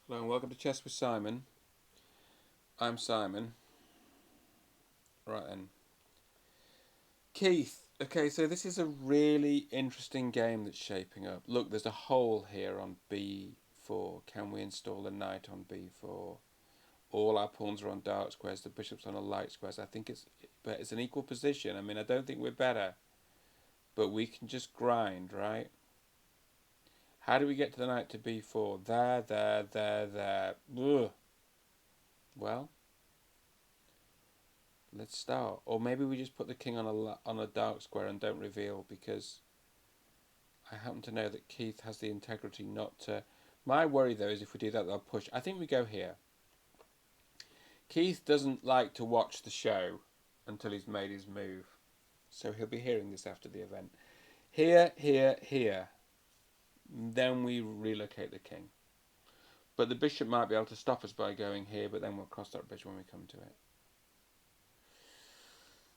Hello and welcome to Chess with Simon. I'm Simon. Right then. Keith. Okay, so this is a really interesting game that's shaping up. Look, there's a hole here on b4. Can we install a knight on b4? All our pawns are on dark squares. The bishop's on a light squares. But it's an equal position. I mean, I don't think we're better, but we can just grind, right? How do we get to the knight to b4? There. Ugh. Well, let's start. Or maybe we just put the king on a dark square and don't reveal, because I happen to know that Keith has the integrity not to. My worry though is if we do that, they'll push. I think we go here. Keith doesn't like to watch the show until he's made his move, so he'll be hearing this after the event. Here. Then we relocate the king. But the bishop might be able to stop us by going here, but then we'll cross that bridge when we come to it.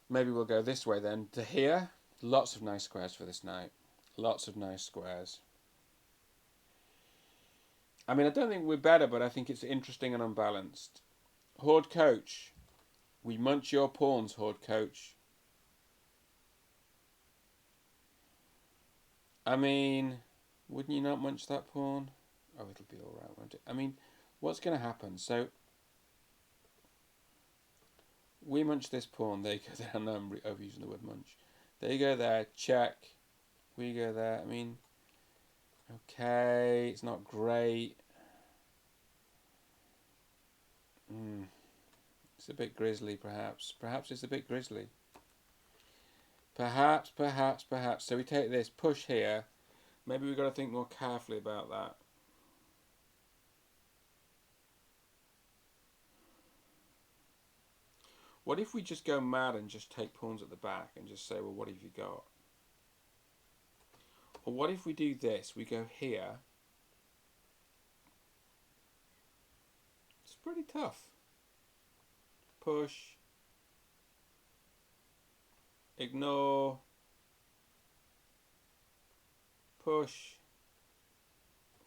Maybe we'll go this way then to here. Lots of nice squares for this knight. Lots of nice squares. I mean, I don't think we're better, but I think it's interesting and unbalanced. Horde coach. We munch your pawns, Horde coach. I mean, wouldn't you not munch that pawn? Oh, it'll be alright, won't it? I mean, what's going to happen? So, we munch this pawn. There you go there. I know I'm overusing the word munch. There you go there. Check. We go there. I mean, okay, it's not great. It's a bit grisly, perhaps. Perhaps it's a bit grisly. Perhaps. So we take this, push here. Maybe we've got to think more carefully about that. What if we just go mad and just take pawns at the back and just say, well, what have you got? Or what if we do this? We go here. It's pretty tough. Push. Ignore. Push.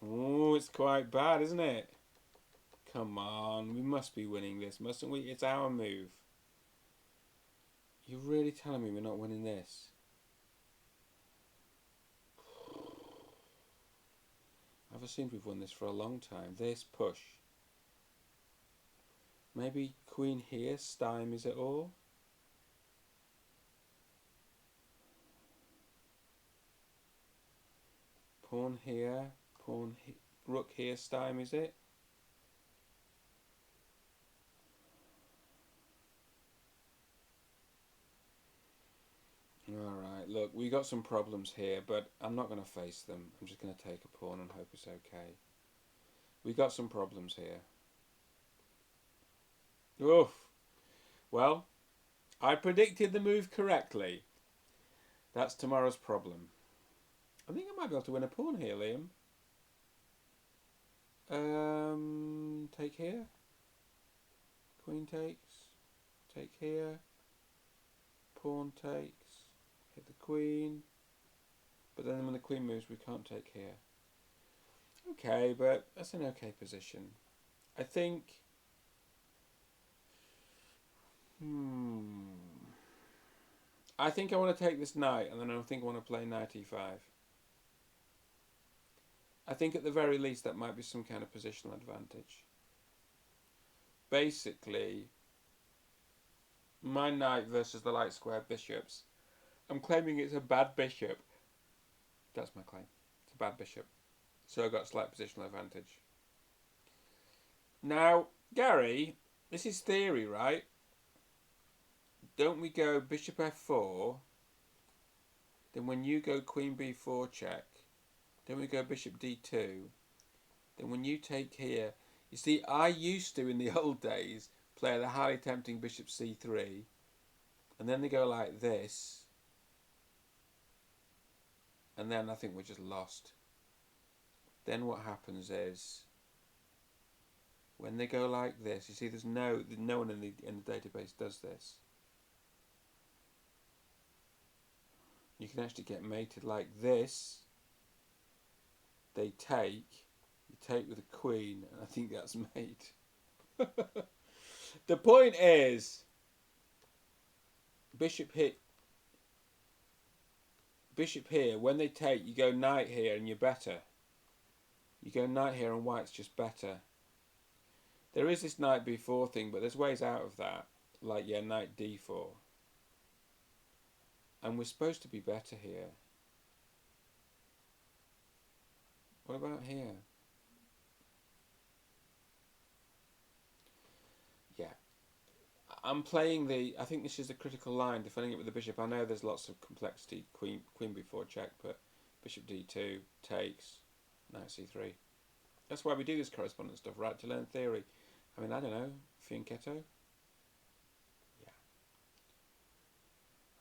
Oh, it's quite bad, isn't it? Come on, we must be winning this, mustn't we? It's our move. You're really telling me we're not winning this? I've assumed we've won this for a long time. This push. Maybe queen here stymies it all? Pawn here, rook here stymies it? Alright, look, we got some problems here, but I'm not going to face them. I'm just going to take a pawn and hope it's okay. We got some problems here. Oof. Well, I predicted the move correctly. That's tomorrow's problem. I think I might be able to win a pawn here, Liam. Take here. Queen takes. Take here. Pawn takes. Hit the queen. But then when the queen moves, we can't take here. Okay, but that's an okay position. I think. I think I want to take this knight, and then I think I want to play knight e5. I think at the very least that might be some kind of positional advantage. Basically, my knight versus the light square bishops. I'm claiming it's a bad bishop. That's my claim. It's a bad bishop. So I've got a slight positional advantage. Now, Gary, this is theory, right? Don't we go bishop f4? Then when you go queen b4 check, then we go bishop d2. Then when you take here, you see, I used to in the old days play the highly tempting bishop c3, and then they go like this, and then I think we're just lost. Then what happens is, when they go like this, you see, there's no one in the database does this. You can actually get mated like this. They take, you take with the queen, and I think that's mate. The point is, bishop hit bishop here. When they take, you go knight here, and you're better. You go knight here, and white's just better. There is this knight b4 thing, but there's ways out of that. Like, yeah, knight d4. And we're supposed to be better here. What about here? Yeah. I'm playing the... I think this is a critical line, defending it with the bishop. I know there's lots of complexity. Queen b4 check, but bishop d2 takes, knight c3. That's why we do this correspondence stuff, right? To learn theory. I mean, I don't know. Fianchetto? Yeah.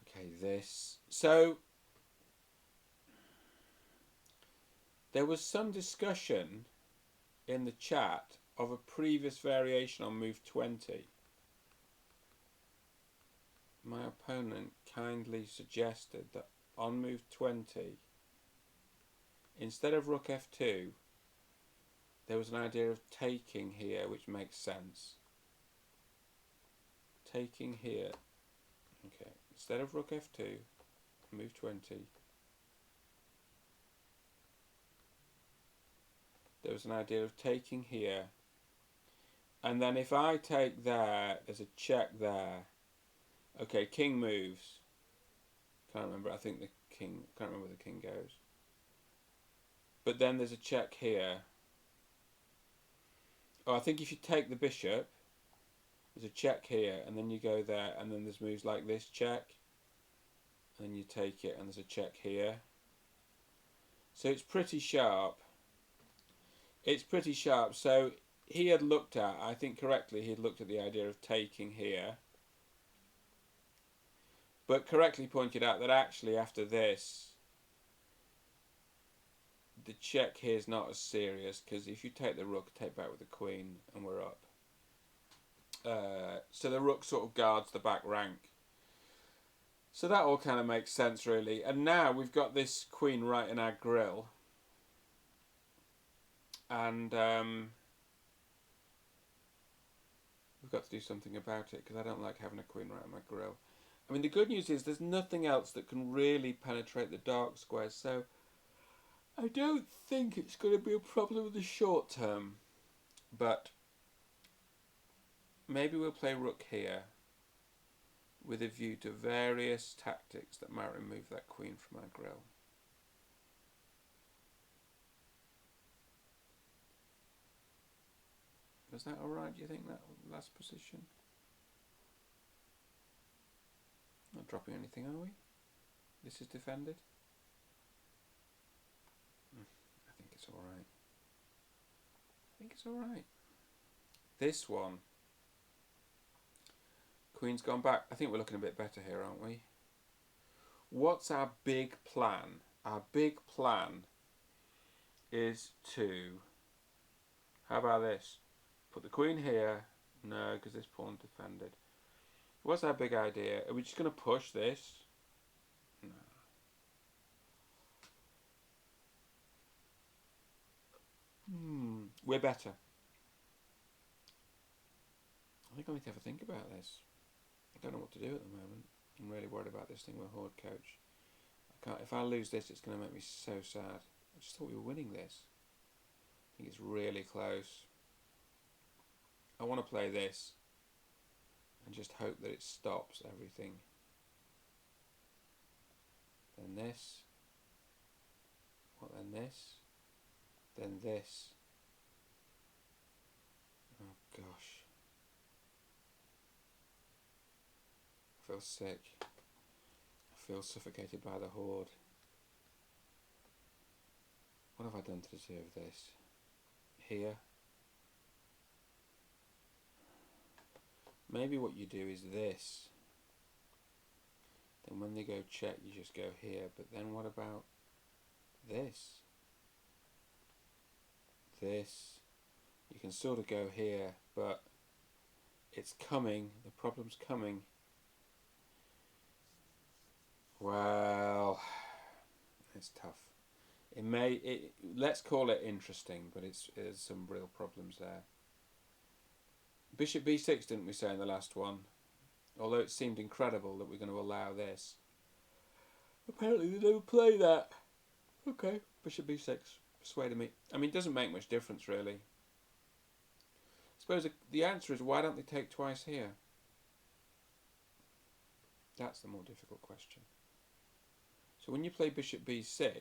Okay, this. So, there was some discussion in the chat of a previous variation on move 20. My opponent kindly suggested that on move 20, instead of rook f2, there was an idea of taking here, which makes sense. Taking here. Okay, instead of rook f2, move 20, there was an idea of taking here. And then if I take there, there's a check there. Okay, king moves. Can't remember. I think the king... Can't remember where the king goes. But then there's a check here. Oh, I think if you take the bishop, there's a check here, and then you go there, and then there's moves like this, check. And then you take it, and there's a check here. So it's pretty sharp. It's pretty sharp. So he had looked at, I think correctly, he had looked at the idea of taking here. But correctly pointed out that actually after this, the check here is not as serious, because if you take the rook, take back with the queen, and we're up. So the rook sort of guards the back rank. So that all kind of makes sense, really. And now we've got this queen right in our grill. And we've got to do something about it, because I don't like having a queen right in my grill. I mean, the good news is there's nothing else that can really penetrate the dark squares, so I don't think it's going to be a problem in the short term. But maybe we'll play rook here with a view to various tactics that might remove that queen from our grill. Was that alright, do you think, that last position? Not dropping anything, are we? This is defended? I think it's alright. I think it's alright. This one. Queen's gone back. I think we're looking a bit better here, aren't we? What's our big plan? Our big plan is to... How about this? Put the queen here. No, because this pawn's defended. What's our big idea? Are we just going to push this? No. We're better. I think I need to have a think about this. I don't know what to do at the moment. I'm really worried about this thing with Horde Coach. I can't. If I lose this, it's going to make me so sad. I just thought we were winning this. I think it's really close. I want to play this and just hope that it stops everything. Then this. What, then this? Then this. Oh gosh. I feel sick. I feel suffocated by the Horde. What have I done to deserve this? Here. Maybe what you do is this. Then when they go check, you just go here. But then what about this? This. You can sort of go here, but it's coming. The problem's coming. Well, it's tough. Let's call it interesting, but there's some real problems there. Bishop b6, didn't we say in the last one? Although it seemed incredible that we're going to allow this. Apparently they never play that. Okay, bishop b6, persuaded me. I mean, it doesn't make much difference, really. I suppose the answer is, why don't they take twice here? That's the more difficult question. So when you play bishop b6,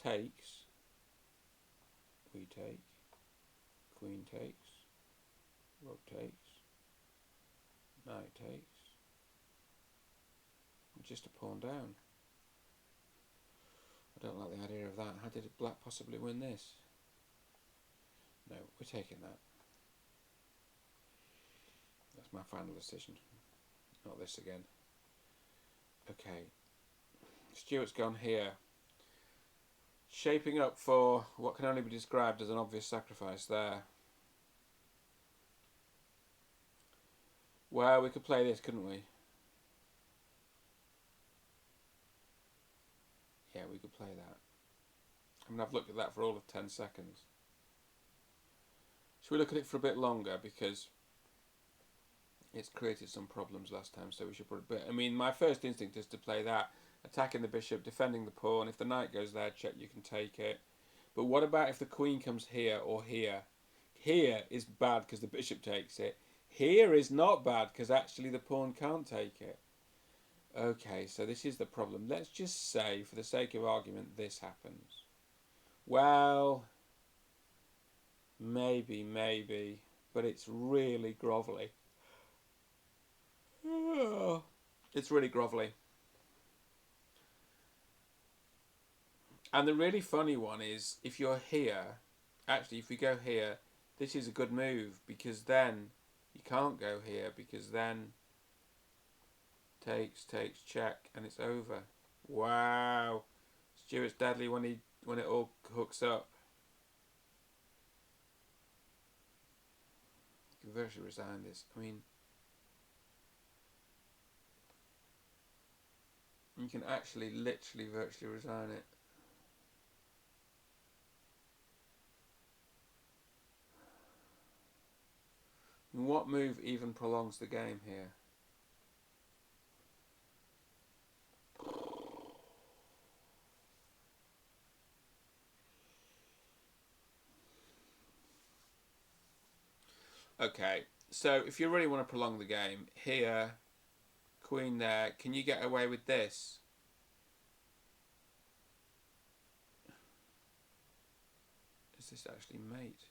takes, we take, queen takes, rook takes, knight takes, just a pawn down. I don't like the idea of that. How did black possibly win this? No, we're taking that. That's my final decision. Not this again. Okay. Stuart's gone here. Shaping up for what can only be described as an obvious sacrifice there. Well, we could play this, couldn't we? Yeah, we could play that. I mean, I've looked at that for all of 10 seconds. Should we look at it for a bit longer, because it's created some problems last time, so we should put a bit. I mean, my first instinct is to play that, attacking the bishop, defending the pawn. If the knight goes there, check, you can take it. But what about if the queen comes here or here? Here is bad because the bishop takes it. Here is not bad because actually the pawn can't take it. Okay, so this is the problem. Let's just say, for the sake of argument, this happens. Well, maybe, but it's really grovelly. It's really grovelly. And the really funny one is, if you're here, actually, if we go here, this is a good move, because then you can't go here, because then takes, check, and it's over. Wow. Stuart's deadly when it all hooks up. You can virtually resign this. I mean, you can actually literally virtually resign it. And what move even prolongs the game here? Okay, so if you really want to prolong the game, here, queen there, can you get away with this? Is this actually mate?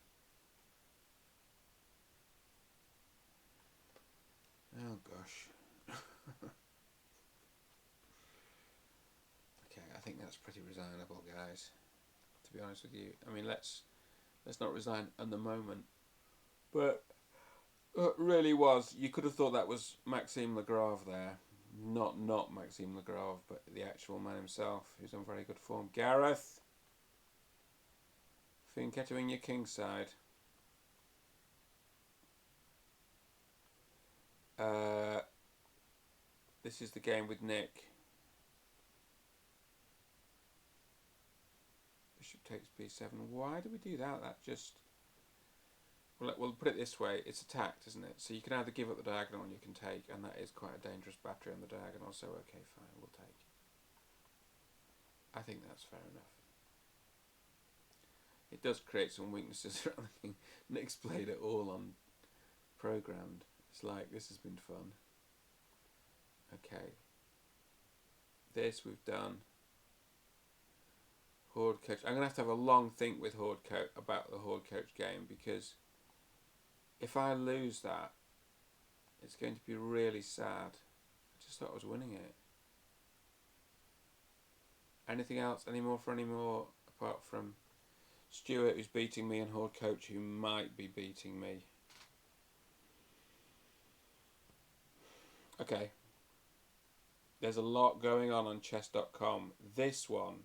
Oh gosh. Okay, I think that's pretty resignable, guys. To be honest with you, I mean, let's not resign at the moment. But it really was. You could have thought that was Maxime Lagrave there. Not Maxime Lagrave, but the actual man himself, who's on very good form. Gareth, Fianchetto your king side. This is the game with Nick. Bishop takes b7. Why do we do that? That just... We'll put it this way. It's attacked, isn't it? So you can either give up the diagonal and you can take, and that is quite a dangerous battery on the diagonal, so okay, fine, we'll take. I think that's fair enough. It does create some weaknesses around the king. Nick's played it all on programmed. It's like, this has been fun. Okay. This we've done. Horde coach. I'm going to have a long think with Horde coach about the Horde coach game, because if I lose that, it's going to be really sad. I just thought I was winning it. Anything else? Any more apart from Stuart, who's beating me, and Horde coach, who might be beating me? Okay. There's a lot going on chess.com. This one,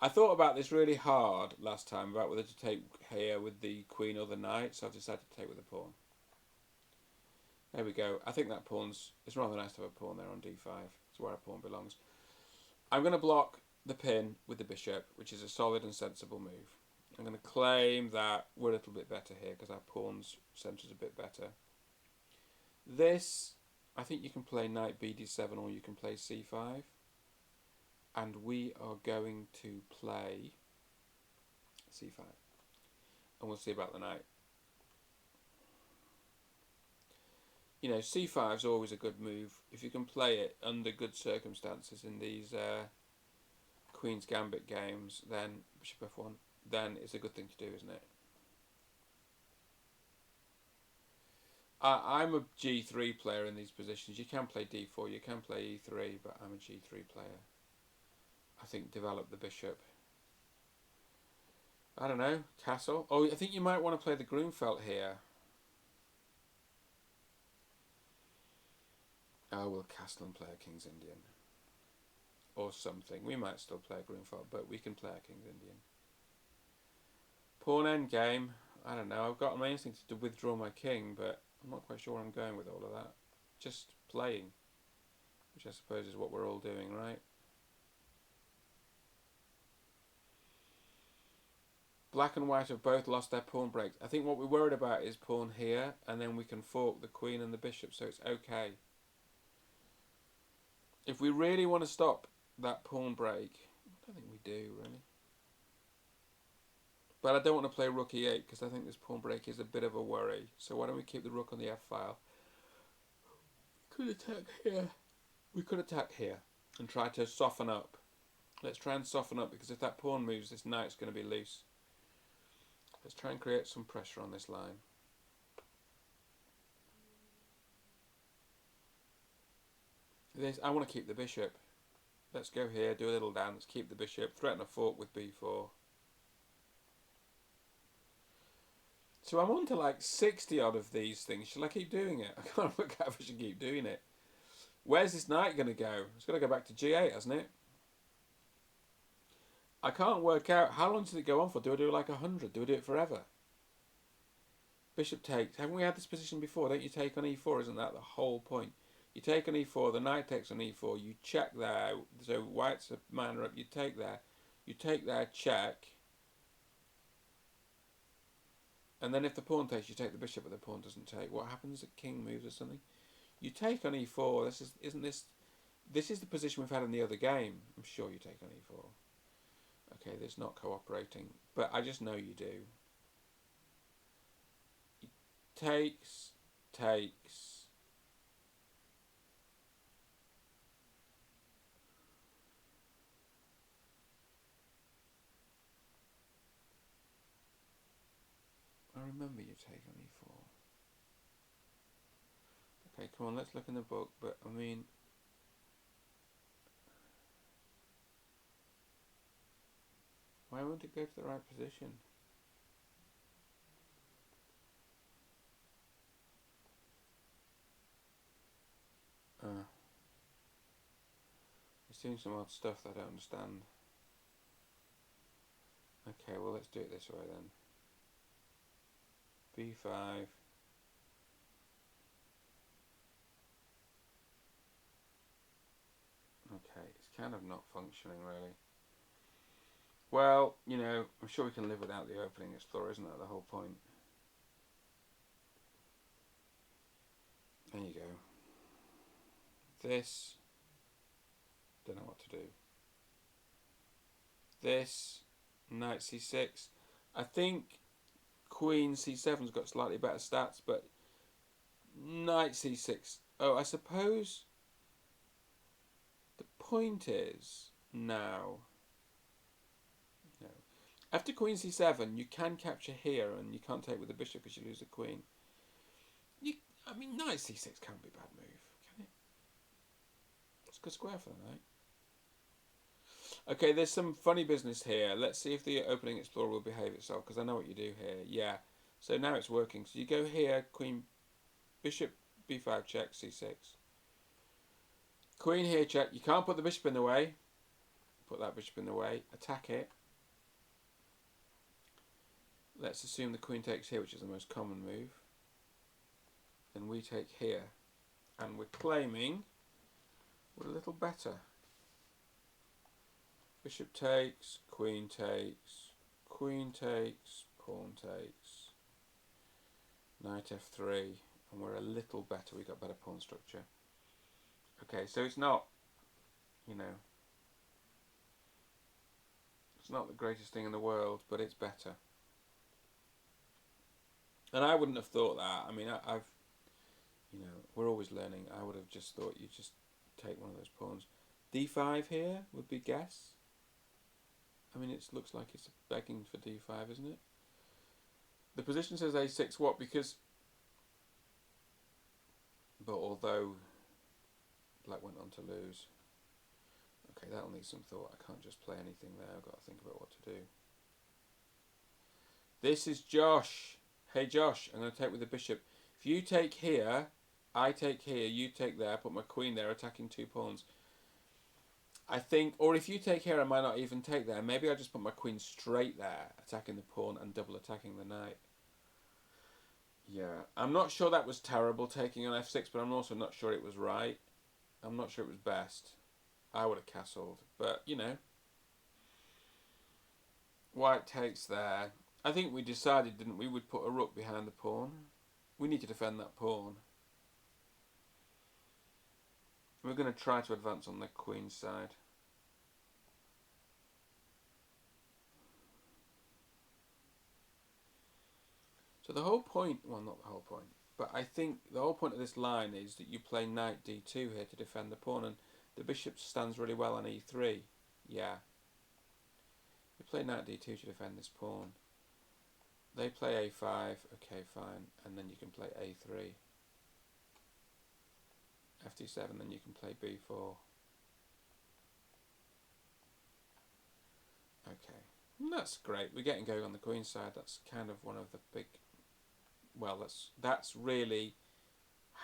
I thought about this really hard last time, about whether to take here with the queen or the knight, so I've decided to take with the pawn. There we go. I think that pawn's... It's rather nice to have a pawn there on d5. It's where a pawn belongs. I'm going to block the pin with the bishop, which is a solid and sensible move. I'm going to claim that we're a little bit better here because our pawn's centre's a bit better. This, I think you can play knight bd7 or you can play c5. And we are going to play c5. And we'll see about the knight. You know, c5 is always a good move if you can play it under good circumstances in these Queen's Gambit games. Then bishop f1, then it's a good thing to do, isn't it? I'm a g3 player in these positions. You can play d4, you can play e3, but I'm a g3 player. I think develop the bishop. I don't know, castle. Oh, I think you might want to play the Grunfeld here. Oh, we'll castle and play a King's Indian. Or something. We might still play a Grunfeld, but we can play a King's Indian. Pawn endgame. I don't know. I've got my instinct to withdraw my king, but I'm not quite sure where I'm going with all of that. Just playing. Which I suppose is what we're all doing, right? Black and white have both lost their pawn breaks. I think what we're worried about is pawn here, and then we can fork the queen and the bishop, so it's okay. If we really want to stop that pawn break, I don't think we do, really. But I don't want to play rook e8 because I think this pawn break is a bit of a worry. So why don't we keep the rook on the f file? Could attack here. We could attack here and try to soften up. Let's try and soften up because if that pawn moves, this knight's going to be loose. Let's try and create some pressure on this line. I want to keep the bishop. Let's go here, do a little dance, keep the bishop, threaten a fork with b4. So I'm on to like 60 odd of these things. Shall I keep doing it? I can't work out if I should keep doing it. Where's this knight going to go? It's got to go back to g8, hasn't it? I can't work out. How long does it go on for? Do I do like 100? Do I do it forever? Bishop takes. Haven't we had this position before? Don't you take on e4? Isn't that the whole point? You take on e4, the knight takes on e4, you check there. So white's a mana up, you take there. You take there, check. And then if the pawn takes, you take the bishop, but the pawn doesn't take. What happens? The king moves or something. You take on e4. This is the position we've had in the other game. I'm sure you take on e4. Okay, this is not cooperating, but I just know you do. He takes. I remember you take on e4. Okay, come on, let's look in the book, but I mean, why won't it go to the right position? It's doing some odd stuff that I don't understand. Okay, well let's do it this way then. b5. Okay, it's kind of not functioning really. Well, you know, I'm sure we can live without the opening explorer, isn't that the whole point? There you go. This, don't know what to do. This, knight c6. I think queen c7's got slightly better stats, but knight c6. Oh, I suppose the point is now. No. After queen c7, you can capture here, and you can't take with the bishop because you lose the queen. I mean, knight c6 can't be a bad move, can it? It's a good square for the knight. Okay, there's some funny business here. Let's see if the opening explorer will behave itself, because I know what you do here. Yeah, so now it's working. So you go here, queen, bishop, b5 check, c6. Queen here check. You can't put the bishop in the way. Put that bishop in the way. Attack it. Let's assume the queen takes here, which is the most common move. Then we take here. And we're claiming we're a little better. Bishop takes, queen takes, queen takes, pawn takes, knight f3, and we're a little better. We've got better pawn structure. Okay, so it's not, you know, it's not the greatest thing in the world, but it's better. And I wouldn't have thought that. I mean, I've, you know, we're always learning. I would have just thought you just take one of those pawns. d5 here would be guess. I mean, it looks like it's begging for d5, isn't it? The position says a6. What? Because, but although black went on to lose. Okay, that'll need some thought. I can't just play anything there. I've got to think about what to do. This is Josh. Hey Josh, I'm going to take with the bishop. If you take here, I take here, you take there, put my queen there, attacking 2 pawns. I think, or if you take here, I might not even take there. Maybe I just put my queen straight there, attacking the pawn and double attacking the knight. Yeah, I'm not sure that was terrible, taking on f6, but I'm also not sure it was right. I'm not sure it was best. I would have castled, but, you know. White takes there. I think we decided, didn't we, we'd put a rook behind the pawn. We need to defend that pawn. We're going to try to advance on the queen's side. So the whole point, well, not the whole point, but I think the whole point of this line is that you play knight d2 here to defend the pawn, and the bishop stands really well on e3. Yeah. You play knight d2 to defend this pawn. They play a5, okay, fine, and then you can play a3. ft7, then you can play b4. Okay, and that's great. We're getting going on the queen side. That's kind of one of the big, well, that's really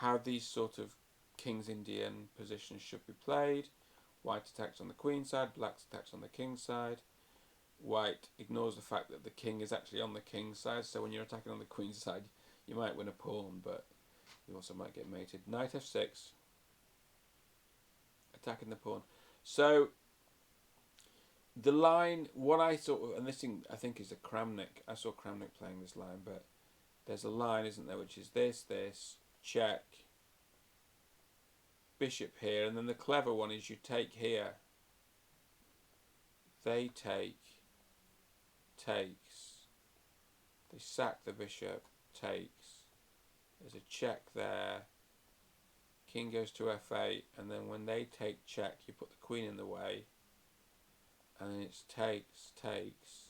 how these sort of King's Indian positions should be played. White attacks on the queen side, black attacks on the king side. White ignores the fact that the king is actually on the king's side, so when you're attacking on the queen's side, you might win a pawn, but you also might get mated. Knight f6, attacking the pawn. So the line, what I sort of, and this thing I think is a Kramnik. I saw Kramnik playing this line, but there's a line, isn't there, which is this, check, bishop here, and then the clever one is you take here. They take, takes. They sack the bishop, takes. There's a check there. King goes to f8, and then when they take check, you put the queen in the way. And then it's takes, takes.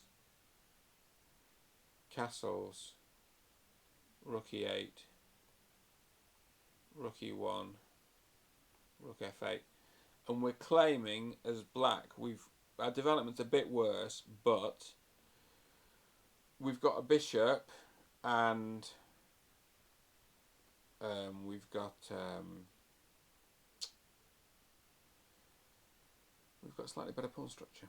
Castles. Rook e8. Rook e1. Rook f8. And we're claiming as black, our development's a bit worse, but we've got a bishop and we've got slightly better pawn structure.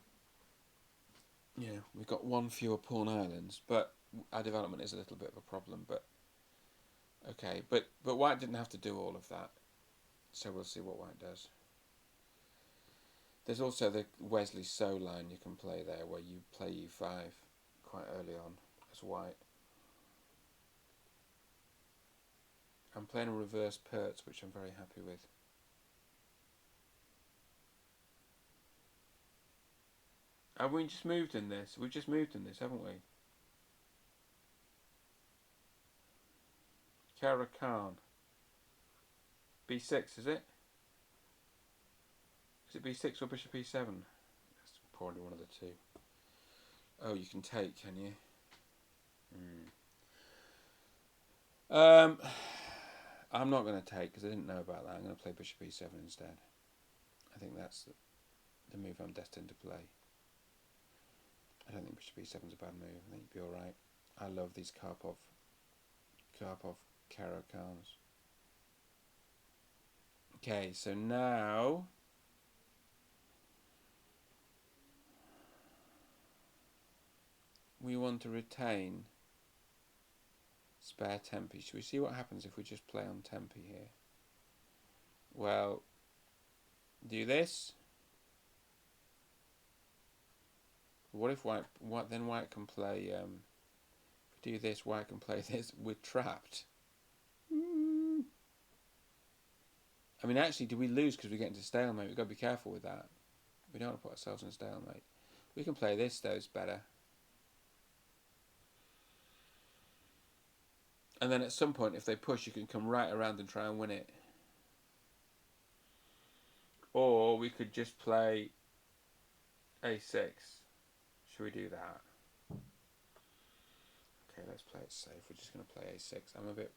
Yeah, we've got one fewer pawn islands, but our development is a little bit of a problem. But okay, but white didn't have to do all of that, so we'll see what white does. There's also the Wesley So line you can play there, where you play e5 quite early on as white. I'm playing a reverse Pertz, which I'm very happy with. Have we just moved in this? We've just moved in this, haven't we? Kara Khan. b6, is it? Is it b6 or bishop e7? That's probably one of the two. Oh, you can take, can you? I'm not going to take because I didn't know about that. I'm going to play bishop e7 instead. I think that's the move I'm destined to play. I don't think bishop e7 is a bad move. I think you'd be alright. I love these Karpov Karo-Khans. Okay, so now we want to retain spare tempi. Should we see what happens if we just play on tempi here? Well, do this. What if white? What then? White can play. If we do this, white can play this. We're trapped. I mean, actually, do we lose because we get into stalemate? We've got to be careful with that. We don't want to put ourselves in stalemate. We can play this, though, it's better. And then at some point, if they push, you can come right around and try and win it. Or we could just play a6. Should we do that? Okay, let's play it safe. We're just going to play a6. I'm a bit...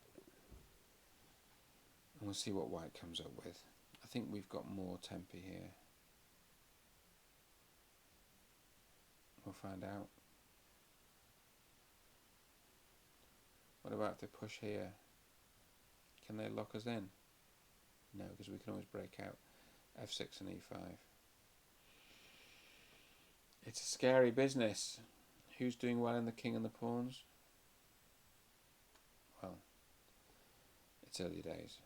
And we'll see what white comes up with. I think we've got more tempi here. We'll find out. What about if they push here? Can they lock us in? No, because we can always break out. F6 and E5. It's a scary business. Who's doing well in the king and the pawns? Well, it's early days.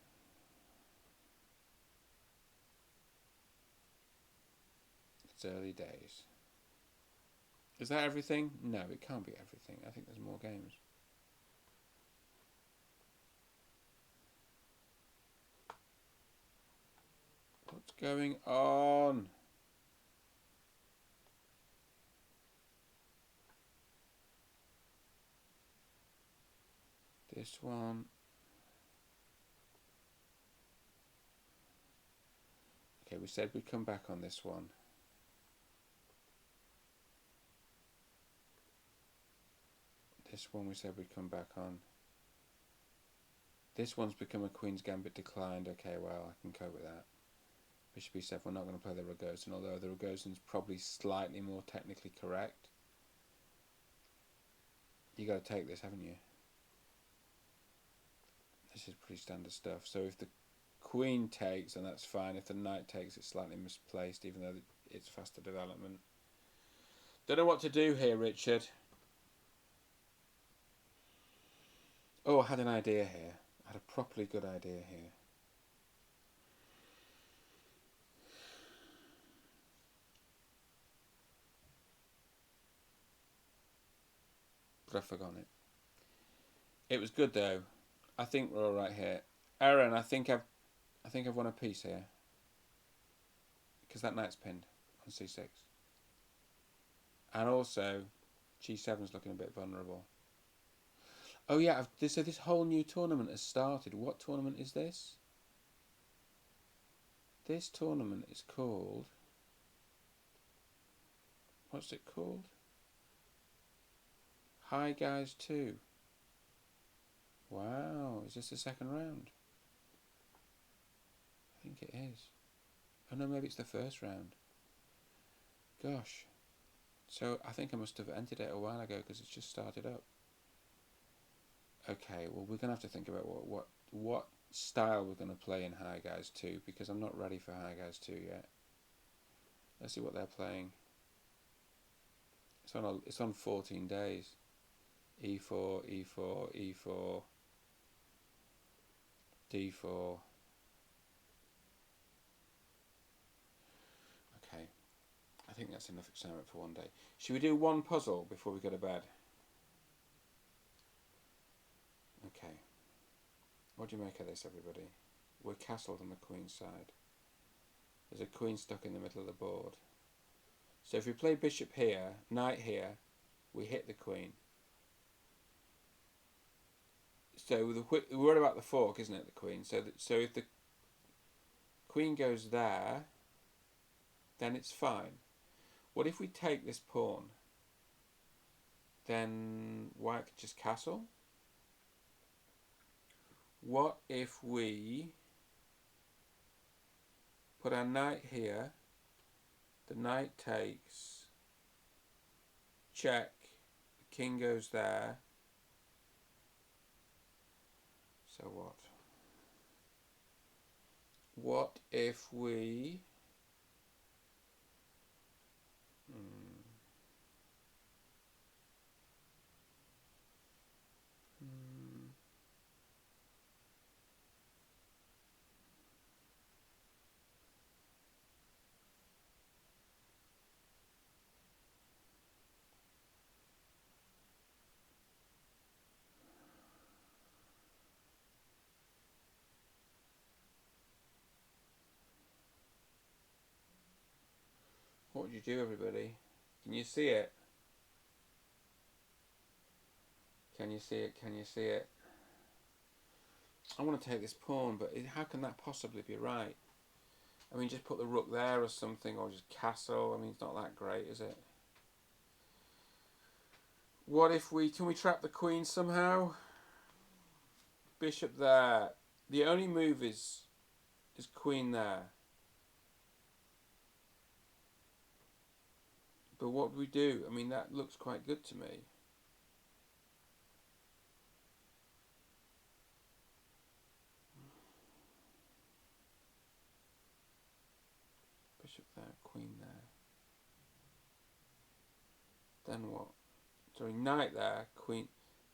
It's early days. Is that everything? No, it can't be everything. I think there's more games. What's going on? This one. Okay, we said we'd come back on this one. This one we said we'd come back on. This one's become a Queen's Gambit declined. Okay, well, I can cope with that. Bishop e7, we're not going to play the Rogozin, although the Rogozin's probably slightly more technically correct. You got to take this, haven't you? This is pretty standard stuff. So if the Queen takes, then that's fine. If the Knight takes, it's slightly misplaced, even though it's faster development. Don't know what to do here, Richard. Oh, I had an idea here. I had a properly good idea here. But I've forgotten it. It was good though. I think we're all right here. Aaron, I think I've won a piece here. Because that knight's pinned on c6. And also, g7's looking a bit vulnerable. Oh yeah, so this whole new tournament has started. What tournament is this? This tournament is called... What's it called? Hi Guys 2. Wow, is this the second round? I think it is. Oh no, maybe it's the first round. Gosh. So I think I must have entered it a while ago because it's just started up. Okay, well we're going to have to think about what style we're going to play in Hi Guys 2 because I'm not ready for Hi Guys 2 yet. Let's see what they're playing. It's on 14 days. E4, E4, E4, D4. Okay, I think that's enough excitement for one day. Should we do one puzzle before we go to bed? Okay. What do you make of this, everybody? We're castled on the queen's side. There's a queen stuck in the middle of the board. So if we play bishop here, knight here, we hit the queen. So we're worried about the fork, isn't it, the queen? So if the queen goes there, then it's fine. What if we take this pawn? Then white could just castle. What if we put our knight here, the knight takes, check, the king goes there. So what? What if we... you do, everybody? Can you see it? Can you see it? Can you see it? I want to take this pawn, but how can that possibly be right? I mean, just put the rook there or something, or just castle. I mean, it's not that great, is it? What if can we trap the queen somehow? Bishop there. The only move is queen there. But what do we do? I mean, that looks quite good to me. Bishop there, queen there. Then what? Sorry, knight there, queen.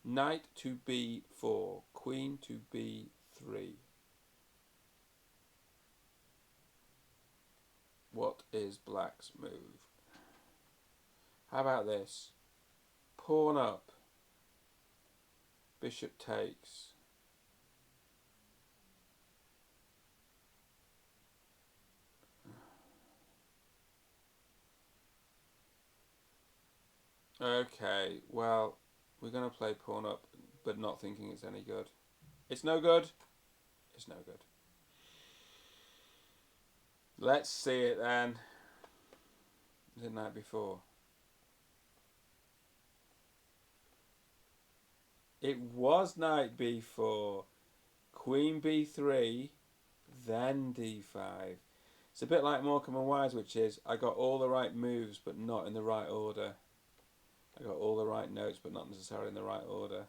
Knight to b4, queen to b3. What is black's move? How about this? Pawn up. Bishop takes. Okay, well, we're going to play pawn up, but not thinking it's any good. It's no good. It's no good. Let's see it then. Is it knight b4? It was knight b4, queen b3, then d5. It's a bit like Morecambe and Wise, which is I got all the right moves, but not in the right order. I got all the right notes, but not necessarily in the right order.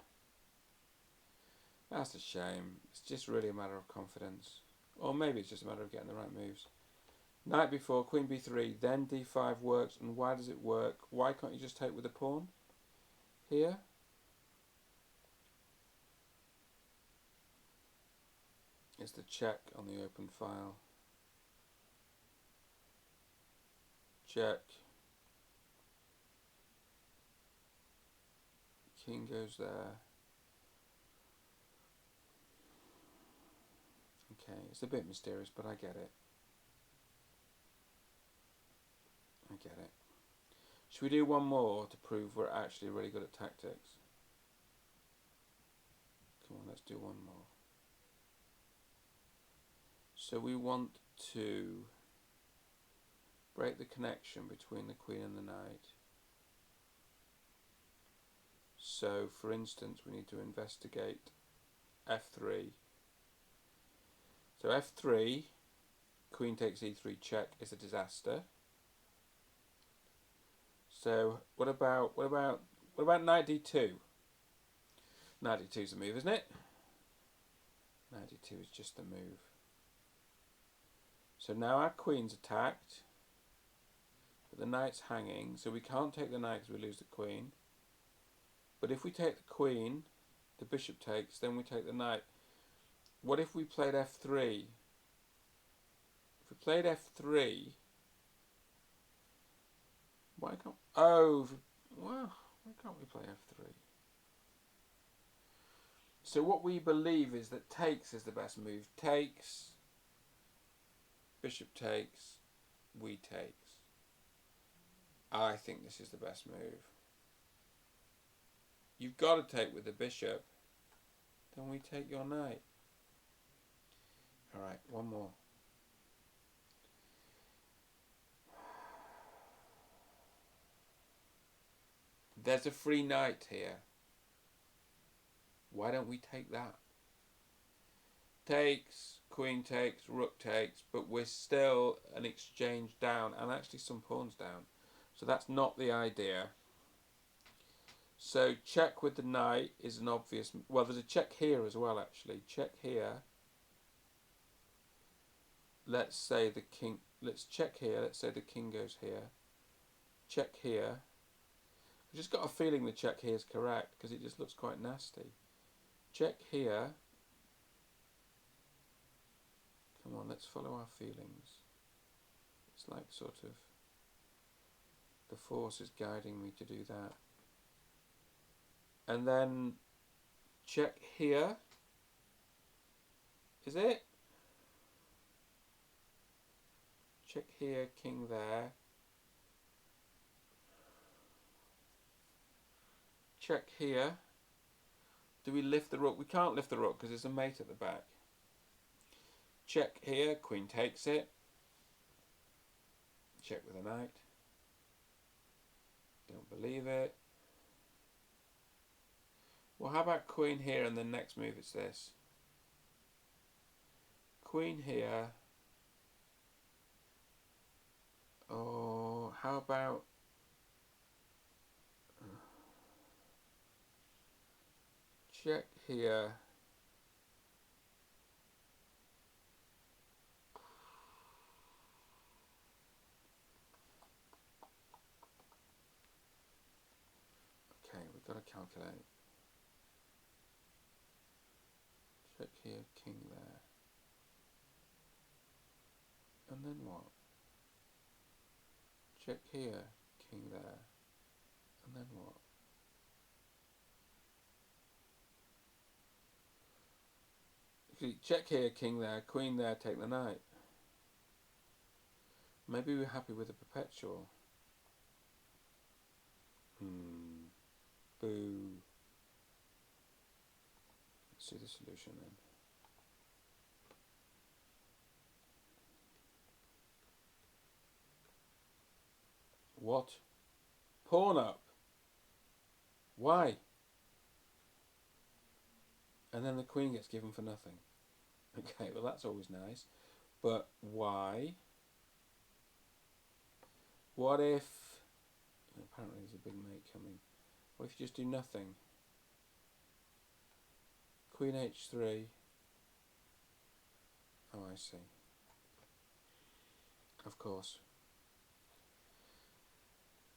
That's a shame. It's just really a matter of confidence. Or maybe it's just a matter of getting the right moves. Knight b4, queen b3, then d5 works. And why does it work? Why can't you just take with the pawn here? It's the check on the open file. Check. King goes there. Okay, it's a bit mysterious, but I get it. I get it. Should we do one more to prove we're actually really good at tactics? Come on, let's do one more. So we want to break the connection between the queen and the knight. So, for instance, we need to investigate f3. So f3, queen takes e3 check is a disaster. So what about knight d2? Knight d2 is the move, isn't it? Knight d2 is just the move. So now our queen's attacked, but the knight's hanging, so we can't take the knight because we lose the queen. But if we take the queen, the bishop takes, then we take the knight. What if we played f3? If we played f3, why can't why can't we play f3? So what we believe is that takes is the best move. Takes, bishop takes, we takes. I think this is the best move. You've got to take with the bishop. Then we take your knight. Alright, one more. There's a free knight here. Why don't we take that? Takes, queen takes, rook takes, but we're still an exchange down, and actually some pawns down. So that's not the idea. So check with the knight is an obvious... Well, there's a check here as well, actually. Check here. Let's say the king... Let's check here. Let's say the king goes here. Check here. I've just got a feeling the check here is correct, because it just looks quite nasty. Check here. Come on, let's follow our feelings. It's like sort of... The force is guiding me to do that. And then check here. Is it? Check here, king there. check here. Do we lift the rook? We can't lift the rook because there's a mate at the back. Check here, queen takes it. Check with a knight. Don't believe it. Well, how about queen here and the next move it's this? Queen here. Oh, how about... check here. Okay, we've got to calculate. Check here, king there. And then what? Check here, king there. And then what? Check here, king there, queen there, take the knight. Maybe we're happy with a perpetual. Boo. Let's see the solution then. What? Pawn up. Why? And then the queen gets given for nothing. Okay, well that's always nice. But why? What if... apparently there's a big mate coming. What if you just do nothing? Queen h3. Oh, I see. Of course.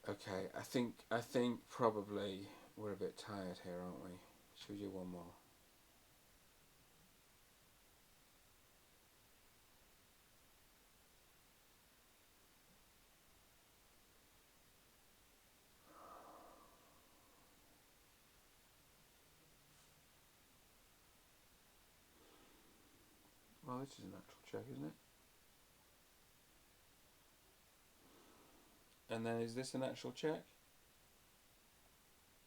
Okay, I think probably we're a bit tired here, aren't we? Should we do one more? Well, this is a natural check, isn't it? And then is this a natural check?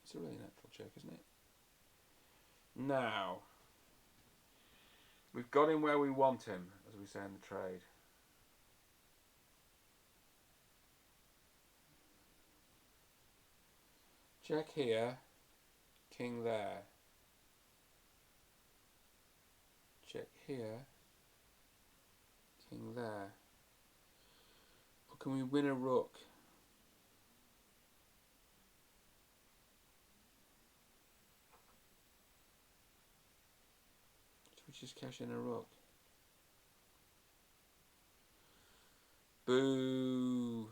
It's a really natural check, isn't it? Now, we've got him where we want him, as we say in the trade. Check here, king there. Check here, king there. Or can we win a rook? Should we just cash in a rook? Boo!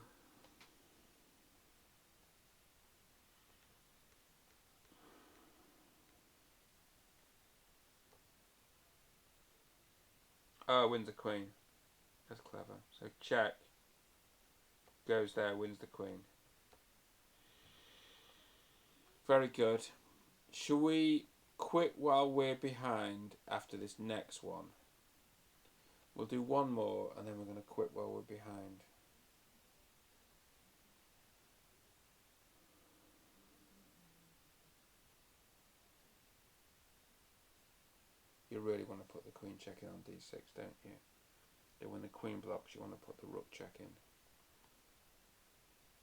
Oh, wins the queen. That's clever. So check. Goes there, wins the queen. Very good. Shall we quit while we're behind after this next one? We'll do one more and then we're going to quit while we're behind. You really want to put the queen check in on d6, don't you? Then when the queen blocks, you want to put the rook check in.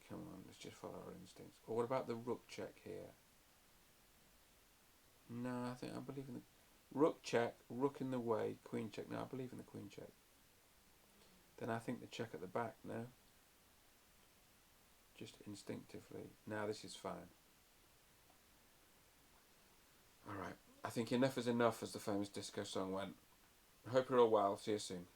Come on, let's just follow our instincts. Or what about the rook check here? No, I believe in the rook check, rook in the way, queen check. No, I believe in the queen check. Then I think the check at the back, no? Just instinctively. Now this is fine. Alright, I think enough is enough, as the famous disco song went. I hope you're all well. See you soon.